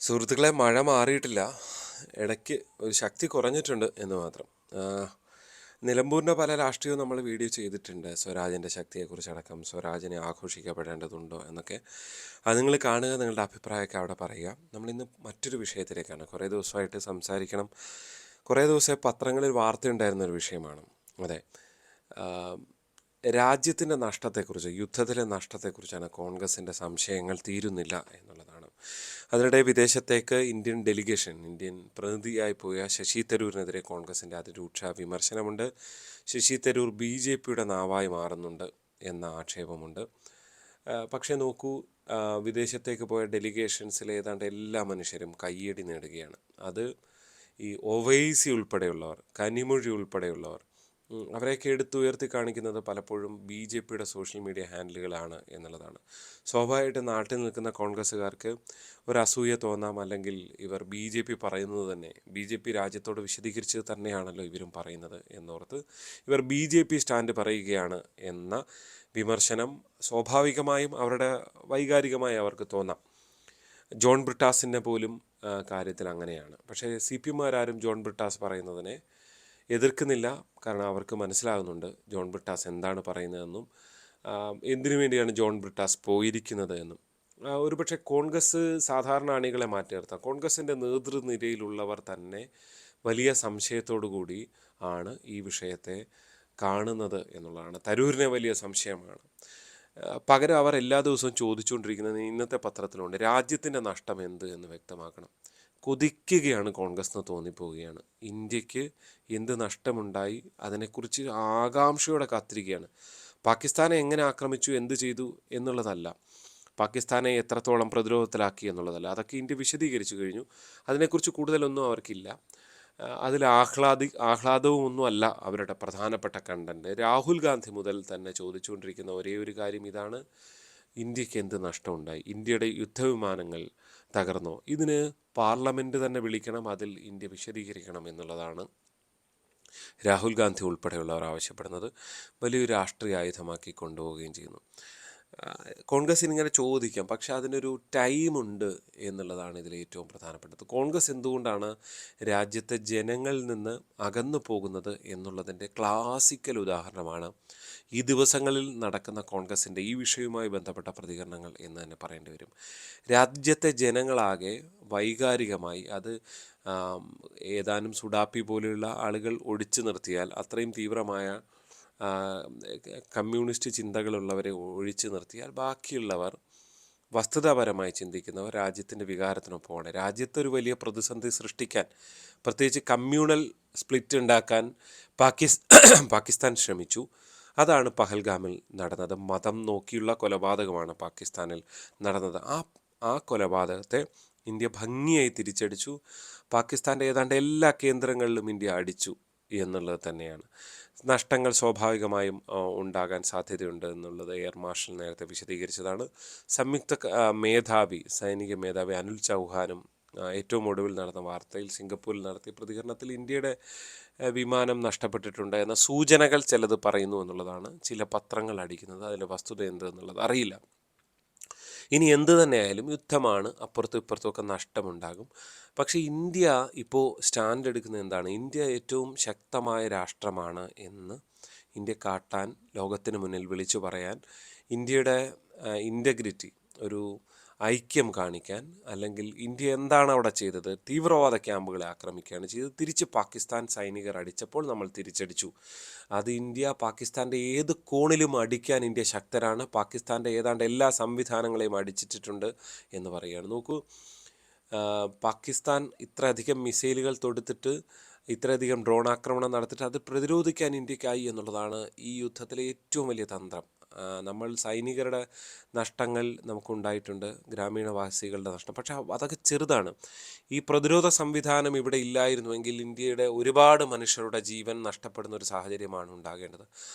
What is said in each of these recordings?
സുഹൃത്തുക്കളെ, മഴ മാറിയിട്ടില്ല. ഇടയ്ക്ക് ഒരു ശക്തി കുറഞ്ഞിട്ടുണ്ട് എന്ന് മാത്രം. ആ, നിലമ്പൂരിൻ്റെ പല രാഷ്ട്രീയവും നമ്മൾ വീഡിയോ ചെയ്തിട്ടുണ്ട്. സ്വരാജിൻ്റെ ശക്തിയെക്കുറിച്ചടക്കം സ്വരാജിനെ ആഘോഷിക്കപ്പെടേണ്ടതുണ്ടോ എന്നൊക്കെ. അത് നിങ്ങൾ കാണുക, നിങ്ങളുടെ അഭിപ്രായമൊക്കെ അവിടെ പറയുക. നമ്മളിന്ന് മറ്റൊരു വിഷയത്തിലേക്കാണ്. കുറേ ദിവസമായിട്ട് സംസാരിക്കണം, കുറേ ദിവസമായി പത്രങ്ങളിൽ വാർത്തയുണ്ടായിരുന്ന ഒരു വിഷയമാണ്. അതെ, രാജ്യത്തിൻ്റെ നഷ്ടത്തെക്കുറിച്ച്, യുദ്ധത്തിലെ നഷ്ടത്തെക്കുറിച്ചാണ് കോൺഗ്രസിൻ്റെ സംശയങ്ങൾ തീരുന്നില്ല എന്നുള്ളതാണ്. അതിനിടെ വിദേശത്തേക്ക് ഇന്ത്യൻ പ്രതിനിധിയായി പോയ ശശി തരൂരിനെതിരെ കോൺഗ്രസിൻ്റെ അതിരൂക്ഷ വിമർശനമുണ്ട്. ശശി തരൂർ BJPയുടെ നാവായി മാറുന്നുണ്ട് എന്ന ആക്ഷേപമുണ്ട്. പക്ഷേ നോക്കൂ, വിദേശത്തേക്ക് പോയ ഡെലിഗേഷൻസിലെ ഏതാണ്ട് എല്ലാ മനുഷ്യരും കയ്യടി നേടുകയാണ്. അത് ഈ ഒവൈസി ഉൾപ്പെടെയുള്ളവർ, കനിമൊഴി ഉൾപ്പെടെയുള്ളവർ, അവരെയൊക്കെ എടുത്തുയർത്തി കാണിക്കുന്നത് പലപ്പോഴും BJPയുടെ സോഷ്യൽ മീഡിയ ഹാൻഡിലുകളാണ് എന്നുള്ളതാണ്. സ്വാഭാവികമായിട്ട് നാട്ടിൽ നിൽക്കുന്ന കോൺഗ്രസ്സുകാർക്ക് ഒരു അസൂയ തോന്നാം. അല്ലെങ്കിൽ ഇവർ BJP പറയുന്നത് തന്നെ, BJP രാജ്യത്തോട് വിശദീകരിച്ച് തന്നെയാണല്ലോ ഇവരും പറയുന്നത് എന്നോർത്ത് ഇവർ BJP സ്റ്റാൻഡ് പറയുകയാണ് എന്ന വിമർശനം സ്വാഭാവികമായും അവരുടെ വൈകാരികമായി അവർക്ക് തോന്നാം. ജോൺ ബ്രിട്ടാസിൻ്റെ പോലും കാര്യത്തിൽ അങ്ങനെയാണ്. പക്ഷേ CPM-കാരും ജോൺ ബ്രിട്ടാസ് പറയുന്നതിനെ എതിർക്കുന്നില്ല. കാരണം അവർക്ക് മനസ്സിലാകുന്നുണ്ട് ജോൺ ബ്രിട്ടാസ് എന്താണ് പറയുന്നതെന്നും എന്തിനു വേണ്ടിയാണ് ജോൺ ബ്രിട്ടാസ് പോയിരിക്കുന്നത് എന്നും. ഒരുപക്ഷെ കോൺഗ്രസ് സാധാരണ അണികളെ മാറ്റി നിർത്താം. കോൺഗ്രസിൻ്റെ നേതൃനിരയിലുള്ളവർ തന്നെ വലിയ സംശയത്തോടു കൂടി ആണ് ഈ വിഷയത്തെ കാണുന്നത് എന്നുള്ളതാണ്. തരൂരിനെ വലിയ സംശയമാണ്. പകരം അവർ എല്ലാ ദിവസവും ചോദിച്ചുകൊണ്ടിരിക്കുന്നത് ഇന്നത്തെ പത്രത്തിലുണ്ട്, രാജ്യത്തിൻ്റെ നഷ്ടം എന്ത് എന്ന് വ്യക്തമാക്കണം. കൊതിക്കുകയാണ് കോൺഗ്രസ് എന്ന് തോന്നിപ്പോവുകയാണ്. ഇന്ത്യക്ക് എന്ത് നഷ്ടമുണ്ടായി അതിനെക്കുറിച്ച് ആകാംക്ഷയോടെ കാത്തിരിക്കുകയാണ്. പാകിസ്ഥാനെ എങ്ങനെ ആക്രമിച്ചു, എന്ത് ചെയ്തു എന്നുള്ളതല്ല, പാകിസ്ഥാനെ എത്രത്തോളം പ്രതിരോധത്തിലാക്കി എന്നുള്ളതല്ല, അതൊക്കെ ഇന്ത്യ വിശദീകരിച്ചു കഴിഞ്ഞു. അതിനെക്കുറിച്ച് കൂടുതലൊന്നും അവർക്കില്ല. അതിൽ ആഹ്ലാദവും ഒന്നുമല്ല അവരുടെ പ്രധാനപ്പെട്ട കണ്ടന്റ്. രാഹുൽ ഗാന്ധി മുതൽ തന്നെ ചോദിച്ചുകൊണ്ടിരിക്കുന്ന ഒരേ ഒരു കാര്യം ഇതാണ്: ഇന്ത്യക്ക് എന്ത് നഷ്ടമുണ്ടായി, ഇന്ത്യയുടെ യുദ്ധവിമാനങ്ങൾ തകർന്നോ, ഇതിന് പാർലമെൻറ്റ് തന്നെ വിളിക്കണം, അതിൽ ഇന്ത്യ വിശദീകരിക്കണം എന്നുള്ളതാണ് രാഹുൽ ഗാന്ധി ഉൾപ്പെടെയുള്ളവർ ആവശ്യപ്പെടുന്നത്. വലിയൊരു രാഷ്ട്രീയ ആയുധമാക്കി കൊണ്ടുപോവുകയും ചെയ്യുന്നു. കോൺഗ്രസ്സിന് ഇങ്ങനെ ചോദിക്കാം, പക്ഷെ അതിനൊരു ടൈമുണ്ട് എന്നുള്ളതാണ് ഇതിൽ ഏറ്റവും പ്രധാനപ്പെട്ടത്. കോൺഗ്രസ് എന്തുകൊണ്ടാണ് രാജ്യത്തെ ജനങ്ങളിൽ നിന്ന് അകന്നു പോകുന്നത് എന്നുള്ളതിൻ്റെ ക്ലാസിക്കൽ ഉദാഹരണമാണ് ഈ ദിവസങ്ങളിൽ നടക്കുന്ന കോൺഗ്രസിൻ്റെ ഈ വിഷയവുമായി ബന്ധപ്പെട്ട പ്രതികരണങ്ങൾ എന്ന് തന്നെ പറയേണ്ടി വരും. രാജ്യത്തെ ജനങ്ങളാകെ വൈകാരികമായി, അത് ഏതാനും സുഡാപ്പി പോലെയുള്ള ആളുകൾ ഒഴിച്ചു നിർത്തിയാൽ, അത്രയും തീവ്രമായ കമ്മ്യൂണിസ്റ്റ് ചിന്തകളുള്ളവരെ ഒഴിച്ചു നിർത്തിയാൽ ബാക്കിയുള്ളവർ വസ്തുതാപരമായി ചിന്തിക്കുന്നവർ രാജ്യത്തിൻ്റെ വികാരത്തിനൊപ്പമാണ്. രാജ്യത്തൊരു വലിയ പ്രതിസന്ധി സൃഷ്ടിക്കാൻ, പ്രത്യേകിച്ച് കമ്മ്യൂണൽ സ്പ്ലിറ്റ് ഉണ്ടാക്കാൻ പാകിസ്ഥാൻ ശ്രമിച്ചു. അതാണ് പഹൽഗാമിൽ നടന്നത്. മതം നോക്കിയുള്ള കൊലപാതകമാണ് പാകിസ്ഥാനിൽ നടന്നത്. ആ കൊലപാതകത്തെ ഇന്ത്യ ഭംഗിയായി തിരിച്ചടിച്ചു. പാകിസ്ഥാൻ്റെ ഏതാണ്ട് എല്ലാ കേന്ദ്രങ്ങളിലും ഇന്ത്യ അടിച്ചു എന്നുള്ളത് തന്നെയാണ്. നഷ്ടങ്ങൾ സ്വാഭാവികമായും ഉണ്ടാകാൻ സാധ്യതയുണ്ട് എന്നുള്ളത് എയർ മാർഷൽ നേരത്തെ വിശദീകരിച്ചതാണ്. സൈനിക മേധാവി അനിൽ ചൗഹാനും ഏറ്റവും ഒടുവിൽ നടന്ന വാർത്തയിൽ സിംഗപ്പൂരിൽ നടത്തിയ പ്രതികരണത്തിൽ ഇന്ത്യയുടെ വിമാനം നഷ്ടപ്പെട്ടിട്ടുണ്ട് എന്ന സൂചനകൾ ചിലത് പറയുന്നു എന്നുള്ളതാണ് ചില പത്രങ്ങൾ അടിക്കുന്നത്. അതിൻ്റെ വസ്തുത എന്ത് എന്നുള്ളത് അറിയില്ല. ഇനി എന്ത് തന്നെയായാലും യുദ്ധമാണ്, അപ്പുറത്തും ഇപ്പുറത്തുമൊക്കെ നഷ്ടമുണ്ടാകും. പക്ഷേ ഇന്ത്യ ഇപ്പോൾ സ്റ്റാൻഡ് എടുക്കുന്നത് എന്താണ്? ഇന്ത്യ ഏറ്റവും ശക്തമായ രാഷ്ട്രമാണ് എന്ന് ഇന്ത്യ കാട്ടാൻ, ലോകത്തിന് മുന്നിൽ വിളിച്ചു പറയാൻ, ഇന്ത്യയുടെ ഇൻ്റഗ്രിറ്റി, ഒരു ഐക്യം കാണിക്കാൻ, അല്ലെങ്കിൽ ഇന്ത്യ എന്താണ് അവിടെ ചെയ്തത്? തീവ്രവാദ ക്യാമ്പുകളെ ആക്രമിക്കുകയാണ് ചെയ്തത്. തിരിച്ച് പാകിസ്ഥാൻ സൈനികർ അടിച്ചപ്പോൾ നമ്മൾ തിരിച്ചടിച്ചു. അത് ഇന്ത്യ പാകിസ്ഥാൻ്റെ ഏത് കോണിലും അടിക്കാൻ ഇന്ത്യ ശക്തരാണ്. പാകിസ്ഥാൻ്റെ ഏതാണ്ട് എല്ലാ സംവിധാനങ്ങളെയും അടിച്ചിട്ടുണ്ട് എന്ന് പറയുകയാണ്. നോക്കൂ, പാകിസ്ഥാൻ ഇത്രയധികം മിസൈലുകൾ തൊടുത്തിട്ട്, ഇത്രയധികം ഡ്രോൺ ആക്രമണം നടത്തിയിട്ട് അത് പ്രതിരോധിക്കാൻ ഇന്ത്യക്കായി എന്നുള്ളതാണ് ഈ യുദ്ധത്തിലെ ഏറ്റവും വലിയ തന്ത്രം. നമ്മൾ സൈനികരുടെ നഷ്ടങ്ങൾ നമുക്കുണ്ടായിട്ടുണ്ട്, ഗ്രാമീണവാസികളുടെ നഷ്ടം, പക്ഷെ അതൊക്കെ ചെറുതാണ്. ഈ പ്രതിരോധ സംവിധാനം ഇവിടെ ഇല്ലായിരുന്നുവെങ്കിൽ ഇന്ത്യയുടെ ഒരുപാട് മനുഷ്യരുടെ ജീവൻ നഷ്ടപ്പെടുന്ന ഒരു സാഹചര്യമാണ് ഉണ്ടാകേണ്ടത്.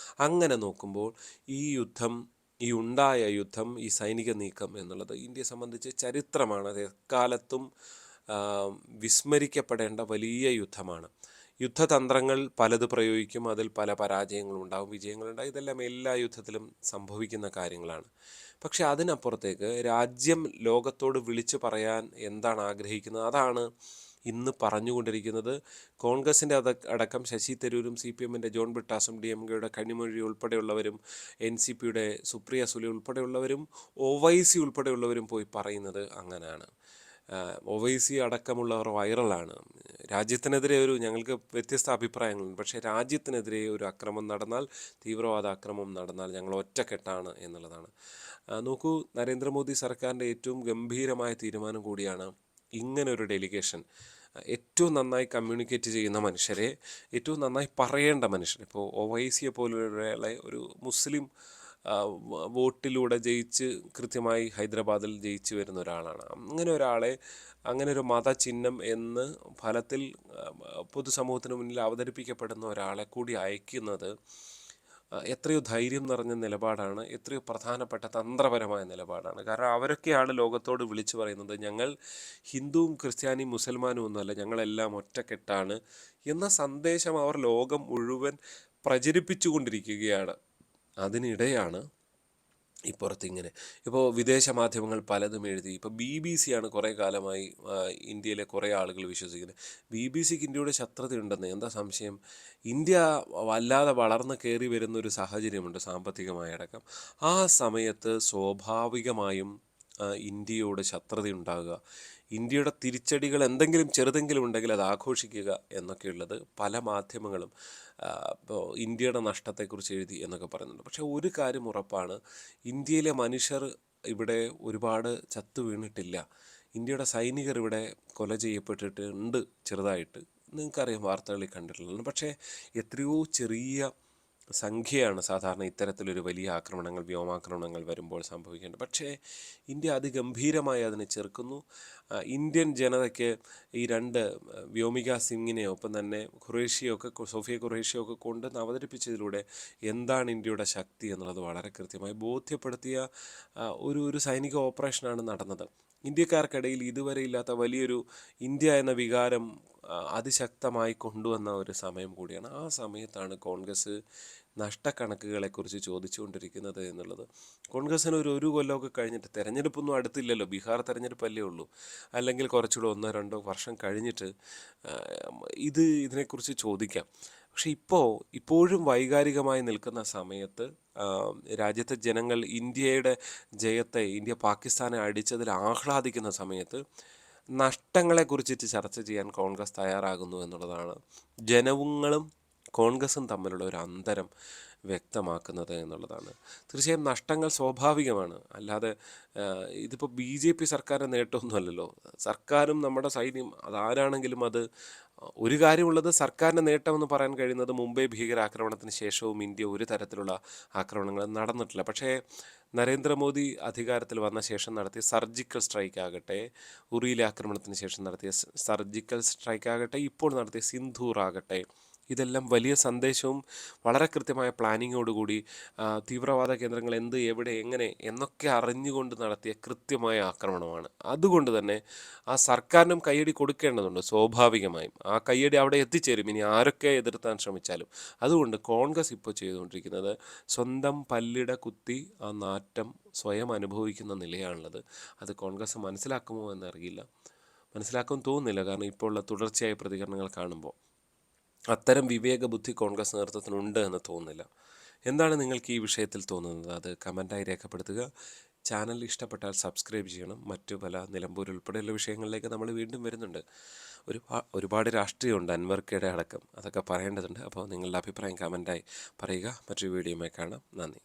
അങ്ങനെ നോക്കുമ്പോൾ ഈ ഉണ്ടായ യുദ്ധം, ഈ സൈനിക നീക്കം എന്നുള്ളത് ഇന്ത്യയെ സംബന്ധിച്ച് ചരിത്രമാണ്. അത് എക്കാലത്തും വിസ്മരിക്കപ്പെടേണ്ട വലിയ യുദ്ധമാണ്. യുദ്ധതന്ത്രങ്ങൾ പലത് പ്രയോഗിക്കും, അതിൽ പല പരാജയങ്ങളും ഉണ്ടാകും, വിജയങ്ങളുണ്ടാകും. ഇതെല്ലാം എല്ലാ യുദ്ധത്തിലും സംഭവിക്കുന്ന കാര്യങ്ങളാണ്. പക്ഷേ അതിനപ്പുറത്തേക്ക് രാജ്യം ലോകത്തോട് വിളിച്ചു പറയാൻ എന്താണ് ആഗ്രഹിക്കുന്നത് അതാണ് ഇന്ന് പറഞ്ഞുകൊണ്ടിരിക്കുന്നത്. കോൺഗ്രസിൻ്റെ അടക്കം ശശി തരൂരും സി പി എമ്മിൻ്റെ ജോൺ ബ്രിട്ടാസും ഡി എം കെയുടെ കനിമൊഴി ഉൾപ്പെടെയുള്ളവരും എൻ സി പിയുടെ സുപ്രിയ സുലെ ഉൾപ്പെടെയുള്ളവരും ഒവൈസി ഉൾപ്പെടെയുള്ളവരും പോയി പറയുന്നത് അങ്ങനെയാണ്. ഒവൈസി അടക്കമുള്ളവർ വൈറലാണ്. രാജ്യത്തിനെതിരെ ഞങ്ങൾക്ക് വ്യത്യസ്ത അഭിപ്രായങ്ങളുണ്ട്, പക്ഷേ രാജ്യത്തിനെതിരെ ഒരു അക്രമം നടന്നാൽ, തീവ്രവാദ അക്രമം നടന്നാൽ ഞങ്ങൾ ഒറ്റക്കെട്ടാണ് എന്നുള്ളതാണ്. നോക്കൂ, നരേന്ദ്രമോദി സർക്കാരിൻ്റെ ഏറ്റവും ഗംഭീരമായ തീരുമാനം കൂടിയാണ് ഇങ്ങനൊരു ഡെലിഗേഷൻ. ഏറ്റവും നന്നായി കമ്മ്യൂണിക്കേറ്റ് ചെയ്യുന്ന മനുഷ്യരെ, ഏറ്റവും നന്നായി പറയേണ്ട മനുഷ്യർ, ഇപ്പോൾ ഒവൈസിയെ പോലുള്ള ഒരു മുസ്ലിം വോട്ടിലൂടെ ജയിച്ച് കൃത്യമായി ഹൈദരാബാദിൽ ജയിച്ചു വരുന്ന ഒരാളാണ്. അങ്ങനെ ഒരാളെ, അങ്ങനെ ഒരു മതചിഹ്നം എന്ന് ഫലത്തിൽ പൊതുസമൂഹത്തിന് മുന്നിൽ അവതരിപ്പിക്കപ്പെടുന്ന ഒരാളെ കൂടി അയക്കുന്നത് എത്രയോ ധൈര്യം നിറഞ്ഞ നിലപാടാണ്, എത്രയോ പ്രധാനപ്പെട്ട തന്ത്രപരമായ നിലപാടാണ്. കാരണം അവരൊക്കെയാണ് ലോകത്തോട് വിളിച്ചു പറയുന്നത്, ഞങ്ങൾ ഹിന്ദുവും ക്രിസ്ത്യാനിയും മുസൽമാനും ഒന്നുമല്ല, ഞങ്ങളെല്ലാം ഒറ്റക്കെട്ടാണ് എന്ന സന്ദേശം അവർ ലോകം മുഴുവൻ പ്രചരിപ്പിച്ചു കൊണ്ടിരിക്കുകയാണ്. അതിനിടെയാണ് ഇപ്പുറത്തിങ്ങനെ ഇപ്പോൾ വിദേശ മാധ്യമങ്ങൾ പലതും എഴുതി. ഇപ്പോൾ BBC ആണ് കുറേ കാലമായി ഇന്ത്യയിലെ കുറേ ആളുകൾ വിശ്വസിക്കുന്നത്. BBC-ക്ക് ഇന്ത്യയുടെ ശത്രുതയുണ്ടെന്ന്. എന്താ സംശയം? ഇന്ത്യ വല്ലാതെ വളർന്ന് കയറി വരുന്നൊരു സാഹചര്യമുണ്ട്, സാമ്പത്തികമായടക്കം. ആ സമയത്ത് സ്വാഭാവികമായും ഇന്ത്യയോട് ശത്രുതയുണ്ടാകുക, ഇന്ത്യയുടെ തിരിച്ചടികൾ എന്തെങ്കിലും ചെറുതെങ്കിലും ഉണ്ടെങ്കിൽ അത് ആഘോഷിക്കുക എന്നൊക്കെയുള്ളത് പല മാധ്യമങ്ങളും ഇപ്പോൾ ഇന്ത്യയുടെ നഷ്ടത്തെക്കുറിച്ച് എഴുതി എന്നൊക്കെ പറയുന്നുണ്ട്. പക്ഷേ ഒരു കാര്യം ഉറപ്പാണ്, ഇന്ത്യയിലെ മനുഷ്യർ ഇവിടെ ഒരുപാട് ചത്തു വീണിട്ടില്ല. ഇന്ത്യയുടെ സൈനികർ ഇവിടെ കൊല ചെയ്യപ്പെട്ടിട്ടുണ്ട് ചെറുതായിട്ട്, നിങ്ങൾക്കറിയാം, വാർത്തകളിൽ കണ്ടിട്ടുള്ളത്. പക്ഷേ എത്രയോ ചെറിയ സംഖ്യയാണ് സാധാരണ ഇത്തരത്തിലൊരു വലിയ ആക്രമണങ്ങൾ, വ്യോമാക്രമണങ്ങൾ വരുമ്പോൾ സംഭവിക്കേണ്ടത്. പക്ഷേ ഇന്ത്യ അതിഗംഭീരമായി അതിനെ ചെറുക്കുന്നു. ഇന്ത്യൻ ജനതയ്ക്ക് ഈ രണ്ട് വ്യോമിക സിംഗിനെയോ ഒപ്പം തന്നെ സോഫിയ ഖുറേഷിയൊക്കെ കൊണ്ട് അവതരിപ്പിച്ചതിലൂടെ എന്താണ് ഇന്ത്യയുടെ ശക്തി എന്നുള്ളത് വളരെ കൃത്യമായി ബോധ്യപ്പെടുത്തിയ ഒരു സൈനിക ഓപ്പറേഷനാണ് നടന്നത്. ഇന്ത്യക്കാർക്കിടയിൽ ഇതുവരെ ഇല്ലാത്ത വലിയൊരു ഇന്ത്യ എന്ന വികാരം അതിശക്തമായി കൊണ്ടുവന്ന ഒരു സമയം കൂടിയാണ്. ആ സമയത്താണ് കോൺഗ്രസ് നഷ്ടക്കണക്കുകളെക്കുറിച്ച് ചോദിച്ചുകൊണ്ടിരിക്കുന്നത് എന്നുള്ളത്. കോൺഗ്രസ്സിന് ഒരു കൊല്ലമൊക്കെ കഴിഞ്ഞിട്ട്, തെരഞ്ഞെടുപ്പൊന്നും അടുത്തില്ലല്ലോ, ബീഹാർ തെരഞ്ഞെടുപ്പല്ലേ ഉള്ളൂ, അല്ലെങ്കിൽ കുറച്ചുകൂടെ 1-2 വർഷം കഴിഞ്ഞിട്ട് ഇതിനെക്കുറിച്ച് ചോദിക്കാം. പക്ഷെ ഇപ്പോഴും വൈകാരികമായി നിൽക്കുന്ന സമയത്ത് രാജ്യത്തെ ജനങ്ങൾ ഇന്ത്യയുടെ ജയത്തെ, ഇന്ത്യ പാകിസ്ഥാനെ അടിച്ചതിൽ ആഹ്ലാദിക്കുന്ന സമയത്ത് നഷ്ടങ്ങളെക്കുറിച്ചിട്ട് ചർച്ച ചെയ്യാൻ കോൺഗ്രസ് തയ്യാറാകുന്നു എന്നുള്ളതാണ് ജനങ്ങളും കോൺഗ്രസും തമ്മിലുള്ള ഒരു അന്തരം വ്യക്തമാക്കുന്നത് എന്നുള്ളതാണ്. തീർച്ചയായും നഷ്ടങ്ങൾ സ്വാഭാവികമാണ്, അല്ലാതെ ഇതിപ്പോൾ BJP സർക്കാരിൻ്റെ നേട്ടമൊന്നുമല്ലല്ലോ. സർക്കാരും നമ്മുടെ സൈന്യം അതാരാണെങ്കിലും അത് ഒരു കാര്യമുള്ളത്, സർക്കാരിൻ്റെ നേട്ടമെന്ന് പറയാൻ കഴിയുന്നത് മുംബൈ ഭീകരാക്രമണത്തിന് ശേഷവും ഇന്ത്യ ഒരു തരത്തിലുള്ള ആക്രമണങ്ങൾ നടന്നിട്ടില്ല. പക്ഷേ നരേന്ദ്രമോദി അധികാരത്തിൽ വന്ന ശേഷം നടത്തിയ സർജിക്കൽ സ്ട്രൈക്ക് ആകട്ടെ, ഉറിയിലെ ആക്രമണത്തിന് ശേഷം നടത്തിയ സർജിക്കൽ സ്ട്രൈക്ക് ആകട്ടെ, ഇപ്പോൾ നടത്തിയ സിന്ധൂർ ആകട്ടെ, ഇതെല്ലാം വലിയ സന്ദേശവും വളരെ കൃത്യമായ പ്ലാനിങ്ങോടുകൂടി തീവ്രവാദ കേന്ദ്രങ്ങൾ എന്ത്, എവിടെ, എങ്ങനെ എന്നൊക്കെ അറിഞ്ഞുകൊണ്ട് നടത്തിയ കൃത്യമായ ആക്രമണമാണ്. അതുകൊണ്ട് തന്നെ ആ സർക്കാരിനും കയ്യടി കൊടുക്കേണ്ടതുണ്ട് സ്വാഭാവികമായും. ആ കയ്യടി അവിടെ എത്തിച്ചേരും, ഇനി ആരൊക്കെ എതിർത്താൻ ശ്രമിച്ചാലും. അതുകൊണ്ട് കോൺഗ്രസ് ഇപ്പോൾ ചെയ്തുകൊണ്ടിരിക്കുന്നത് സ്വന്തം പല്ലിട കുത്തി ആ നാറ്റം സ്വയം അനുഭവിക്കുന്ന നിലയാണുള്ളത്. അത് കോൺഗ്രസ് മനസ്സിലാക്കുമോ എന്നറിയില്ല, മനസ്സിലാക്കുമെന്ന് തോന്നുന്നില്ല. കാരണം ഇപ്പോൾ ഉള്ള തുടർച്ചയായ പ്രതികരണങ്ങൾ കാണുമ്പോൾ അത്തരം വിവേക ബുദ്ധി കോൺഗ്രസ് നേതൃത്വത്തിനുണ്ട് എന്ന് തോന്നുന്നില്ല. എന്താണ് നിങ്ങൾക്ക് ഈ വിഷയത്തിൽ തോന്നുന്നത്? അത് കമൻറ്റായി രേഖപ്പെടുത്തുക. ചാനൽ ഇഷ്ടപ്പെട്ടാൽ സബ്സ്ക്രൈബ് ചെയ്യണം. മറ്റു പല നിലമ്പൂർ ഉൾപ്പെടെയുള്ള വിഷയങ്ങളിലേക്ക് നമ്മൾ വീണ്ടും വരുന്നുണ്ട്. ഒരുപാട് രാഷ്ട്രീയമുണ്ട്, അൻവർക്കയുടെ അടക്കം, അതൊക്കെ പറയേണ്ടതുണ്ട്. അപ്പോൾ നിങ്ങളുടെ അഭിപ്രായം കമൻറ്റായി പറയുക. മറ്റൊരു വീഡിയോയുമായി കാണാം. നന്ദി.